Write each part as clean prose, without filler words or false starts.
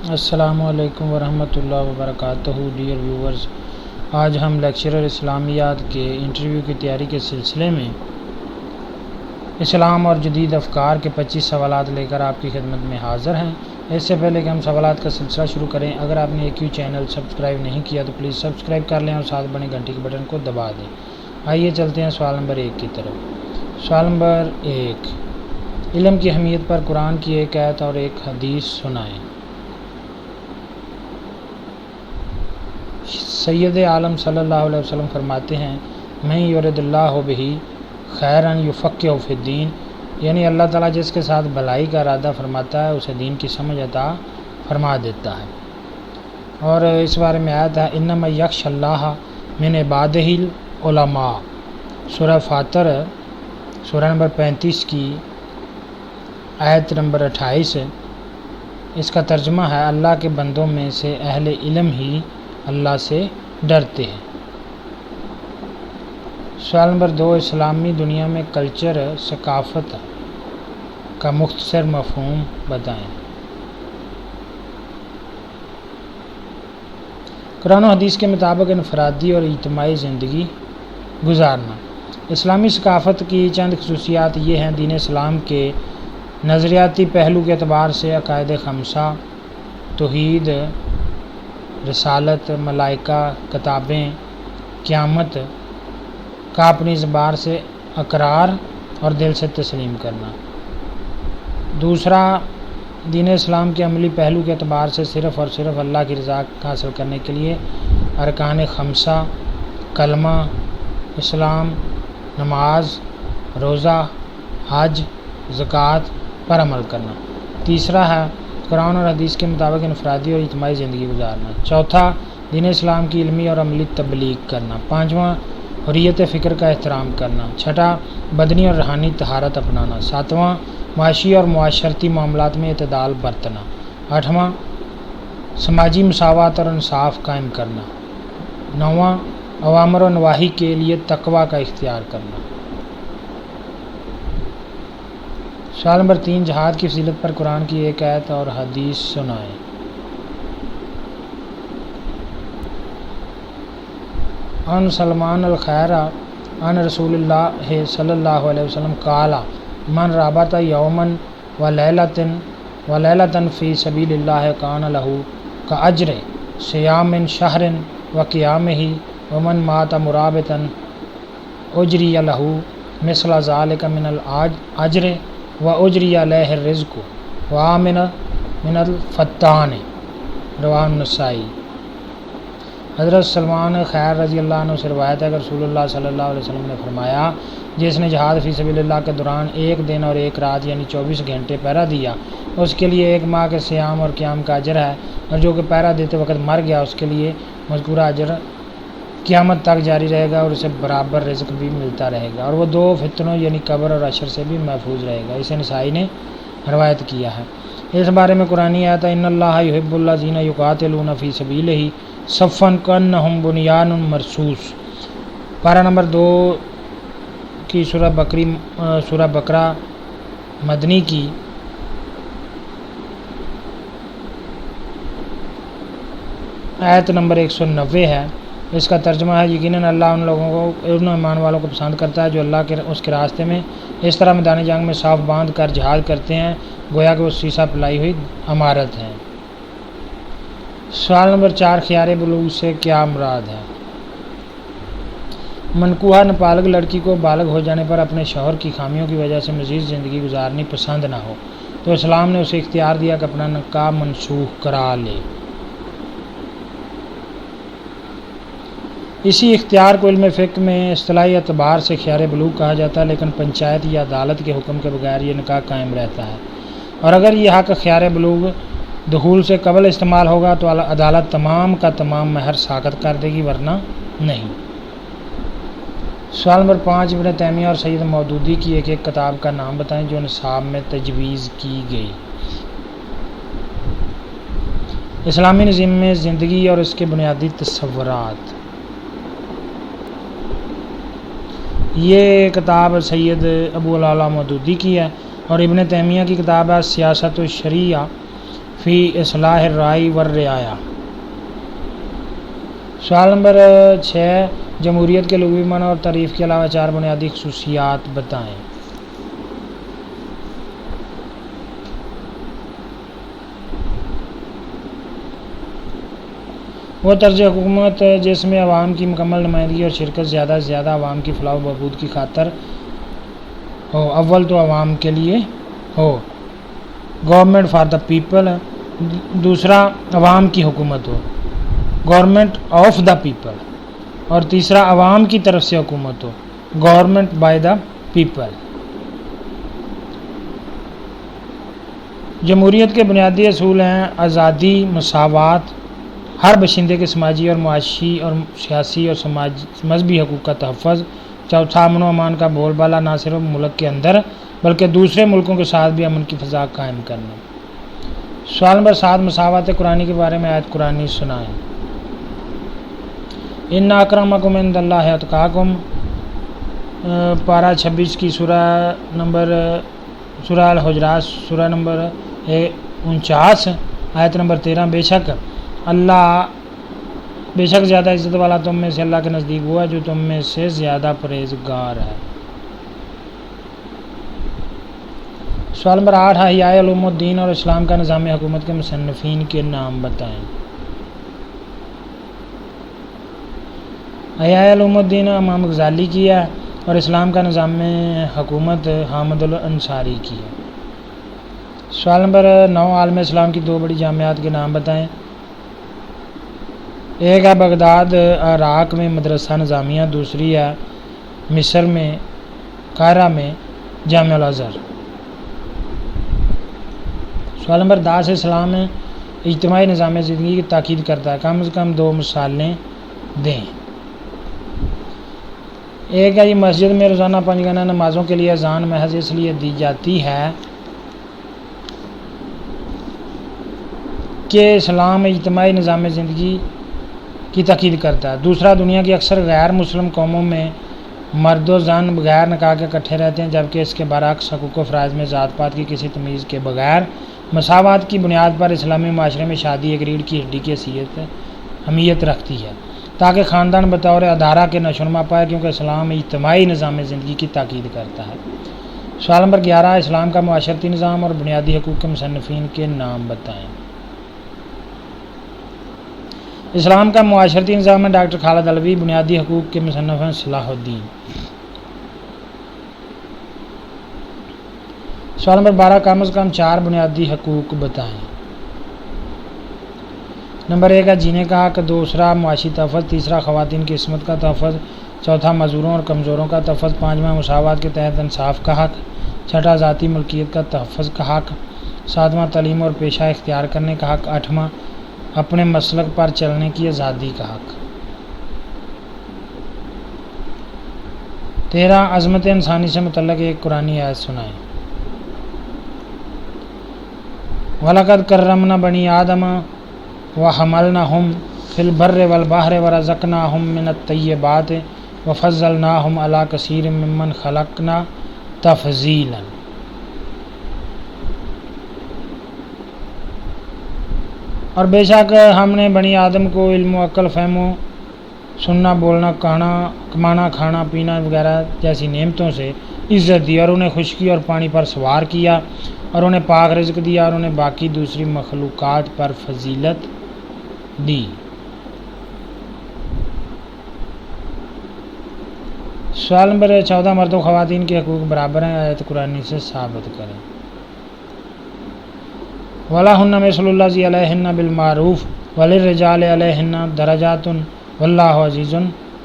السلام علیکم ورحمۃ اللہ وبرکاتہ ڈیئر ویورز، آج ہم لیکچرر اسلامیات کے انٹرویو کی تیاری کے سلسلے میں اسلام اور جدید افکار کے 25 سوالات لے کر آپ کی خدمت میں حاضر ہیں۔ اس سے پہلے کہ ہم سوالات کا سلسلہ شروع کریں، اگر آپ نے AQ چینل سبسکرائب نہیں کیا تو پلیز سبسکرائب کر لیں اور ساتھ بنے گھنٹی کے بٹن کو دبا دیں۔ آئیے چلتے ہیں سوال نمبر 1 کی طرف۔ سوال نمبر 1، علم کی اہمیت پر قرآن کی ایک آیت اور ایک حدیث سنائیں۔ سید عالم صلی اللہ علیہ وسلم فرماتے ہیں، من یرد اللہ بہ خیرا یفقہہ فی الدین، یعنی اللہ تعالیٰ جس کے ساتھ بھلائی کا ارادہ فرماتا ہے اسے دین کی سمجھ عطا فرما دیتا ہے۔ اور اس بارے میں آیت ہے، انما یخشی اللہ من عبادہ العلماء، سورہ فاتر سورہ نمبر 35 کی آیت نمبر 28۔ اس کا ترجمہ ہے، اللہ کے بندوں میں سے اہل علم ہی اللہ سے ڈرتے ہیں۔ سوال نمبر 2، اسلامی دنیا میں کلچر ثقافت کا مختصر مفہوم بتائیں۔ قرآن و حدیث کے مطابق انفرادی اور اجتماعی زندگی گزارنا۔ اسلامی ثقافت کی چند خصوصیات یہ ہیں، دین اسلام کے نظریاتی پہلو کے اعتبار سے عقائد خمسہ، توحید، رسالت، ملائکہ، کتابیں، قیامت کا اپنی زبان سے اقرار اور دل سے تسلیم کرنا۔ دوسرا، دین اسلام کے عملی پہلو کے اعتبار سے صرف اور صرف اللہ کی رضا حاصل کرنے کے لیے ارکان خمسہ، کلمہ، اسلام، نماز، روزہ، حج، زکوٰۃ پر عمل کرنا۔ تیسرا ہے قرآن اور حدیث کے مطابق انفرادی اور اجتماعی زندگی گزارنا۔ چوتھا، دین اسلام کی علمی اور عملی تبلیغ کرنا۔ پانچواں، حریت فکر کا احترام کرنا۔ چھٹا، بدنی اور روحانی طہارت اپنانا۔ ساتواں، معاشی اور معاشرتی معاملات میں اعتدال برتنا۔ آٹھواں، سماجی مساوات اور انصاف قائم کرنا۔ نواں، اوامر و نواہی کے لیے تقوی کا اختیار کرنا۔ سوال نمبر 3، جہاد کی فضیلت پر قرآن کی ایک آیت اور حدیث سنائیں۔ عن سلمان الخیرہ عن رسول اللہ صلی اللہ علیہ وسلم قال، من رابط یوما ولیلۃ فی سبیل اللہ کان لہ کاجر صیام شہر وقیامہ، ومن مات مرابطا اجری لہ مثل ذلک من الاجر واجری علیہ الرزق وآمن من الفتان، رواہ النسائی۔ حضرت سلمان خیر رضی اللہ عنہ سے روایت ہے کہ رسول اللہ صلی اللہ علیہ وسلم نے فرمایا، جس نے جہاد فی سبیل اللہ کے دوران ایک دن اور ایک رات یعنی 24 گھنٹے پہرا دیا، اس کے لیے 1 ماہ کے صیام اور قیام کا اجر ہے، اور جو کہ پہرا دیتے وقت مر گیا اس کے لیے مذکورہ اجر قیامت تک جاری رہے گا اور اسے برابر رزق بھی ملتا رہے گا، اور وہ 2 فتنوں یعنی قبر اور حشر سے بھی محفوظ رہے گا۔ اسے نسائی نے روایت کیا ہے۔ اس بارے میں قرآنی آیت ہے، ان اللہ یحب الذین یقاتلون فی سبیلہ صفا کانہم بنیان مرصوص، پارہ نمبر 2 کی سورہ بقرہ مدنی کی آیت نمبر 190 ہے۔ اس کا ترجمہ ہے، یقیناً اللہ ان ایمان والوں کو پسند کرتا ہے جو اللہ کے اس کے راستے میں اس طرح میدان جنگ میں صاف باندھ کر جہاد کرتے ہیں گویا کہ وہ سیسہ پلائی ہوئی عمارت ہے۔ سوال نمبر 4، خیار بلوغ سے کیا مراد ہے؟ منکوحہ نابالغ لڑکی کو بالغ ہو جانے پر اپنے شوہر کی خامیوں کی وجہ سے مزید زندگی گزارنی پسند نہ ہو تو اسلام نے اسے اختیار دیا کہ اپنا نکاح منسوخ کرا لے۔ اسی اختیار کو علم فقہ میں اصطلاحی اعتبار سے خیار بلوغ کہا جاتا ہے، لیکن پنچایت یا عدالت کے حکم کے بغیر یہ نکاح قائم رہتا ہے، اور اگر یہ حق خیار بلوغ دخول سے قبل استعمال ہوگا تو عدالت تمام کا تمام مہر ساقط کر دے گی، ورنہ نہیں۔ سوال نمبر 5، ابن تیمیہ اور سید مودودی کی ایک کتاب کا نام بتائیں جو نصاب میں تجویز کی گئی۔ اسلامی نظام میں زندگی اور اس کے بنیادی تصورات، یہ کتاب سید ابو العلا مودودی کی ہے، اور ابن تیمیہ کی کتاب ہے سیاست الشریعہ فی اصلاح الرعی والرعایا۔ سوال نمبر 6، جمہوریت کے لغوی معنی اور تعریف کے علاوہ 4 بنیادی خصوصیات بتائیں۔ وہ طرز حکومت جس میں عوام کی مکمل نمائندگی اور شرکت زیادہ سے زیادہ عوام کی فلاح و بہبود کی خاطر ہو، اول تو عوام کے لیے ہو، گورنمنٹ فار دا پیپل، دوسرا عوام کی حکومت ہو، گورنمنٹ آف دا پیپل، اور تیسرا عوام کی طرف سے حکومت ہو، گورنمنٹ بائی دا پیپل۔ جمہوریت کے بنیادی اصول ہیں آزادی، مساوات، ہر باشندے کے سماجی اور معاشی اور سیاسی اور مذہبی حقوق کا تحفظ، چوتھا امن و امان کا بول بالا، نہ صرف ملک کے اندر بلکہ دوسرے ملکوں کے ساتھ بھی امن کی فضا قائم کرنا۔ سوال نمبر 7، مساوات قرآنی کے بارے میں آیت قرآنی سنائیں۔ ان اکرمکم عند اللہ اتقاکم، پارہ 26 کی سورہ الحجرات، سورہ نمبر 49 آیت نمبر 13، بے شک زیادہ عزت والا تم میں سے اللہ کے نزدیک ہوا جو تم میں سے زیادہ پرہیزگار ہے۔ سوال نمبر 8، احیاء علوم الدین اور اسلام کا نظام حکومت کے مصنفین کے نام بتائیں۔ احیاء علوم الدین امام غزالی کی ہے اور اسلام کا نظام حکومت حامد الانصاری کی ہے۔ سوال نمبر 9، عالم اسلام کی 2 بڑی جامعات کے نام بتائیں۔ ایک ہے بغداد عراق میں مدرسہ نظامیہ، دوسری ہے مصر میں قاہرہ میں جامعہ الازہر۔ سوال نمبر 10، اسلام اجتماعی نظام زندگی کی تاکید کرتا ہے، کم از کم 2 مثالیں دیں۔ ایک ہے یہ مسجد میں روزانہ 5 گانا نمازوں کے لیے اذان محض اس لیے دی جاتی ہے کہ اسلام اجتماعی نظام زندگی کی تاکید کرتا ہے۔ دوسرا، دنیا کی اکثر غیر مسلم قوموں میں مرد و زن بغیر نکاح کے اکٹھے رہتے ہیں، جبکہ اس کے برعکس حقوق و فرائض میں ذات پات کی کسی تمیز کے بغیر مساوات کی بنیاد پر اسلامی معاشرے میں شادی ایک ریڑھ کی ہڈی کی اہمیت رکھتی ہے تاکہ خاندان بطور ادارہ کے نشوونما پائے، کیونکہ اسلام اجتماعی نظام زندگی کی تاکید کرتا ہے۔ سوال نمبر 11، اسلام کا معاشرتی نظام اور بنیادی حقوق کے مصنفین کے نام بتائیں۔ اسلام کا معاشرتی نظام میں ڈاکٹر خالد علوی، بنیادی حقوق کے مصنف ہیں صلاح الدین۔ سوال نمبر 12، کم از کم 4 بنیادی حقوق بتائیں۔ نمبر 1 ہے جینے کا حق، دوسرا معاشی تحفظ، تیسرا خواتین کی عصمت کا تحفظ، چوتھا معذوروں اور کمزوروں کا تحفظ، پانچواں مساوات کے تحت انصاف کا حق، چھٹا ذاتی ملکیت کا تحفظ کا حق، ساتواں تعلیم اور پیشہ اختیار کرنے کا حق، آٹھواں اپنے مسلک پر چلنے کی آزادی کا حق۔ 13 عظمت انسانی سے متعلق ایک قرآنی آیت سنائیں۔ وَلَقَدْ كَرَّمْنَا بَنِي آدَمَ وَحَمَلْنَاهُمْ فِي الْبَرِّ وَالْبَحْرِ وَرَزَقْنَاهُمْ مِنَ الطَّيِّبَاتِ وَفَضَّلْنَاهُمْ عَلَىٰ كَثِيرٍ مِّمَّنْ خَلَقْنَا تَفْضِيلًا۔ اور بے شک ہم نے بنی آدم کو علم و عقل، فہم و سننا، بولنا، کمانا، کھانا پینا وغیرہ جیسی نعمتوں سے عزت دی، اور انہیں خشکی اور پانی پر سوار کیا، اور انہیں پاک رزق دیا، اور انہیں باقی دوسری مخلوقات پر فضیلت دی۔ سوال نمبر 14، مرد و خواتین کے حقوق برابر ہیں، آیت قرآنی سے ثابت کریں۔ وَلَهُنَّ مِثْلُ الَّذِي عَلَيْهِنَّ بِالْمَعْرُوفِ وَلِلرِّجَالِ عَلَيْهِنَّ دَرَجَاتٌ وَاللَّهُ عَزِيزٌ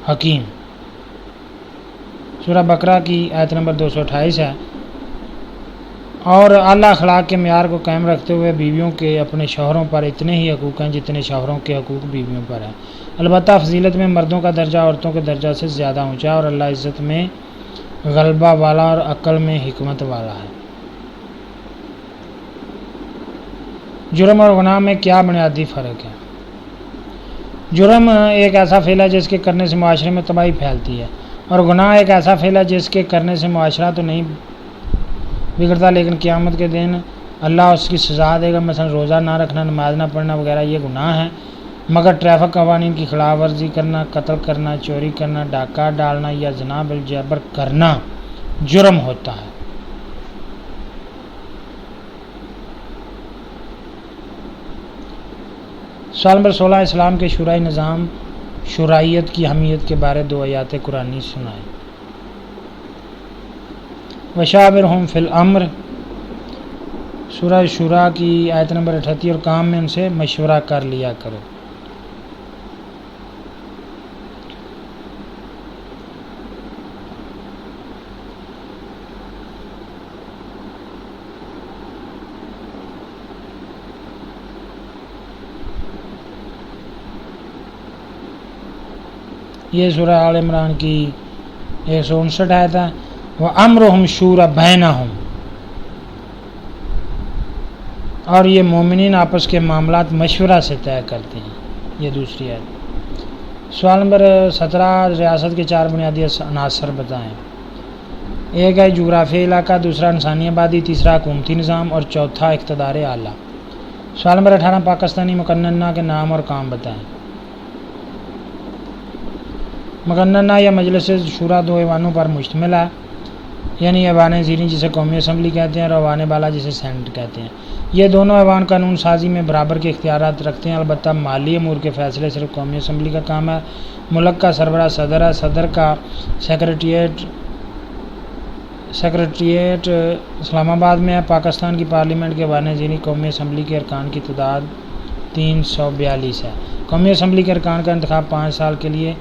حَكِيمٌ۔ سورہ بقرہ کی آیت نمبر 228 ہے۔ اور اعلیٰ اخلاق کے معیار کو قائم رکھتے ہوئے بیویوں کے اپنے شوہروں پر اتنے ہی حقوق ہیں جتنے شوہروں کے حقوق بیویوں پر ہیں، البتہ فضیلت میں مردوں کا درجہ عورتوں کے درجہ سے زیادہ اونچا ہے، اور اللہ عزت میں غلبہ والا اور عقل میں حکمت والا ہے۔ جرم اور گناہ میں کیا بنیادی فرق ہے؟ جرم ایک ایسا فعل ہے جس کے کرنے سے معاشرے میں تباہی پھیلتی ہے، اور گناہ ایک ایسا فعل ہے جس کے کرنے سے معاشرہ تو نہیں بگڑتا لیکن قیامت کے دن اللہ اس کی سزا دے گا، مثلا روزہ نہ رکھنا، نماز نہ پڑھنا وغیرہ یہ گناہ ہے، مگر ٹریفک قوانین کی خلاف ورزی کرنا، قتل کرنا، چوری کرنا، ڈاکہ ڈالنا یا زنا بالجبر کرنا جرم ہوتا ہے۔ سوال نمبر 16، اسلام کے شرعی نظام شرعیت کی اہمیت کے بارے 2 آیات قرآنی سنائیں۔ وشاورہم فی الامر، سورہ شورا کی آیت نمبر 38، اور کام میں ان سے مشورہ کر لیا کرو۔ یہ سورہ آل عمران کی 159 آیت ہے۔ وَأَمْرُهُمْ شُورَ بَيْنَهُمْ، اور یہ مومنین آپس کے معاملات مشورہ سے طے کرتے ہیں، یہ دوسری آیت۔ سوال نمبر 17، ریاست کے 4 بنیادی عناصر بتائیں۔ ایک ہے جغرافیائی علاقہ، دوسرا انسانی آبادی، تیسرا حکومتی نظام اور چوتھا اقتدار اعلیٰ۔ سوال نمبر 18، پاکستانی مقننہ کے نام اور کام بتائیں۔ مقننہ یا مجلس شورا 2 ایوانوں پر مشتمل ہے، یعنی ایوان زیریں جسے قومی اسمبلی کہتے ہیں اور ایوان بالا جسے سینٹ کہتے ہیں۔ یہ دونوں ایوان قانون سازی میں برابر کے اختیارات رکھتے ہیں، البتہ مالی امور کے فیصلے صرف قومی اسمبلی کا کام ہے۔ ملک کا سربراہ صدر ہے، صدر کا سیکریٹریٹ اسلام آباد میں ہے۔ پاکستان کی پارلیمنٹ کے ایوان زیریں قومی اسمبلی کے ارکان کی تعداد 342 ہے۔ قومی اسمبلی کے ارکان کا انتخاب 5 سال کے لیے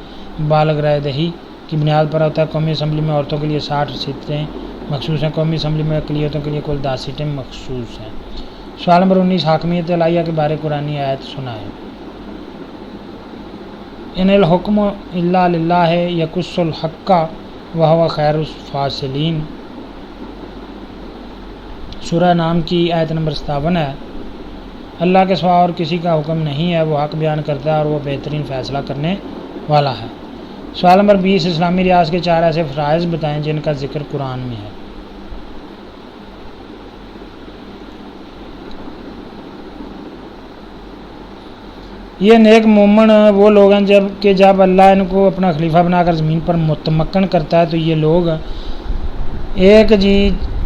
بالغ رائے دہی کی بنیاد پر ہوتا ہے۔ قومی اسمبلی میں عورتوں کے لیے 60 سیٹیں مخصوص ہیں۔ قومی اسمبلی میں اقلیتوں کے لیے کل 10 سیٹیں مخصوص ہیں۔ سوال نمبر 19، حاکمیت الہیہ کے بارے قرآنی آیت سنائیں۔ ان الحکم الا للہ یقص الحق وہو خیر الفاصلین، سورہ نام کی آیت نمبر 57 ہے۔ اللہ کے سوا اور کسی کا حکم نہیں ہے، وہ حق بیان کرتا ہے اور وہ بہترین فیصلہ کرنے والا ہے۔ سوال نمبر 20، اسلامی ریاض کے 4 ایسے فرائض بتائیں جن کا ذکر قرآن میں ہے۔ یہ نیک مومن وہ لوگ ہیں جب اللہ ان کو اپنا خلیفہ بنا کر زمین پر متمکن کرتا ہے تو یہ لوگ ایک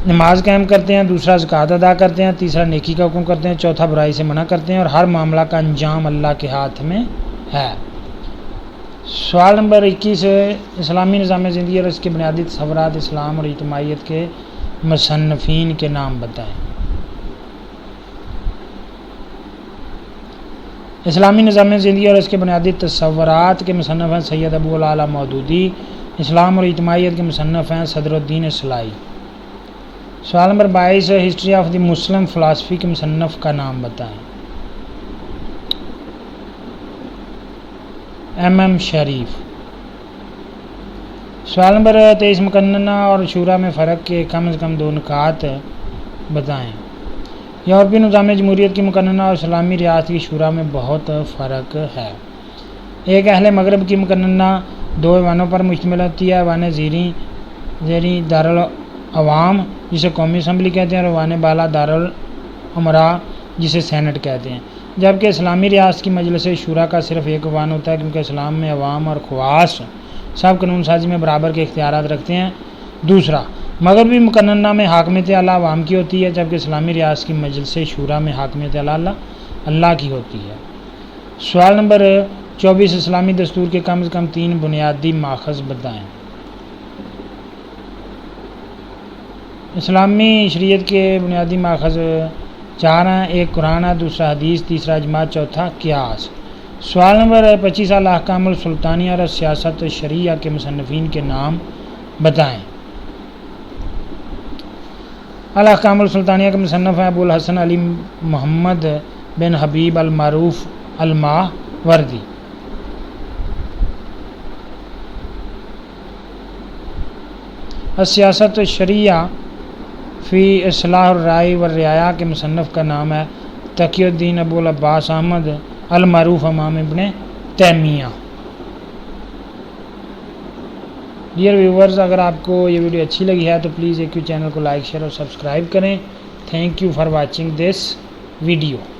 نماز قائم کرتے ہیں، دوسرا زکوٰۃ ادا کرتے ہیں، تیسرا نیکی کا حکم کرتے ہیں، چوتھا برائی سے منع کرتے ہیں، اور ہر معاملہ کا انجام اللہ کے ہاتھ میں ہے۔ سوال نمبر 21، اسلامی نظام زندگی اور اس کے بنیادی تصورات، اسلام اور اجتماعیت کے مصنفین کے نام بتائیں۔ اسلامی نظام زندگی اور اس کے بنیادی تصورات کے مصنف ہیں سید ابو العلا مودودی۔ اسلام اور اجتماعیت کے مصنف ہیں صدر الدین اصلاحی۔ سوال number 22، history of the Muslim philosophy کے مصنف کا نام بتائیں۔ ایم شریف۔ سوال نمبر 23، مقننہ اور شورا میں فرق کے کم از کم 2 نکات بتائیں۔ یورپی نظام جمہوریت کی مقننہ اور اسلامی ریاست کی شورا میں بہت فرق ہے۔ ایک اہل مغرب کی مقننہ 2 ایوانوں پر مشتمل ہوتی ہے، ایوان زیریں دارالعوام جسے قومی اسمبلی کہتے ہیں اور ایوان بالا دارالامراء جسے سینٹ کہتے ہیں، جبکہ اسلامی ریاست کی مجلس شورا کا صرف ایک ایوان ہوتا ہے، کیونکہ اسلام میں عوام اور خواص سب قانون سازی میں برابر کے اختیارات رکھتے ہیں۔ دوسرا، مغربی مقننہ میں حاکمیت اعلیٰ عوام کی ہوتی ہے، جبکہ اسلامی ریاست کی مجلس شورا میں حاکمیت اعلیٰ اللہ کی ہوتی ہے۔ سوال نمبر 24، اسلامی دستور کے کم از کم 3 بنیادی ماخذ بتائیں۔ اسلامی شریعت کے بنیادی ماخذ 4 ہیں، ایک قرآن ہے، دوسرا حدیث، تیسرا اجماع، چوتھا قیاس۔ سوال نمبر 25، الاحکام السلطانیہ اور سیاست شرعیہ کے مصنفین کے نام بتائیں۔ الاحکام السلطانیہ کے مصنف ہیں ابو الحسن علی محمد بن حبیب المعروف الماوردی۔ السیاست شرعیہ فی اصلاح الرائے والرعایا کے مصنف کا نام ہے تقی الدین ابو العباس احمد المعروف امام ابن تیمیہ۔ ڈیئر ویورز، اگر آپ کو یہ ویڈیو اچھی لگی ہے تو پلیز ایک چینل کو لائک، شیئر اور سبسکرائب کریں Thank you for watching this video.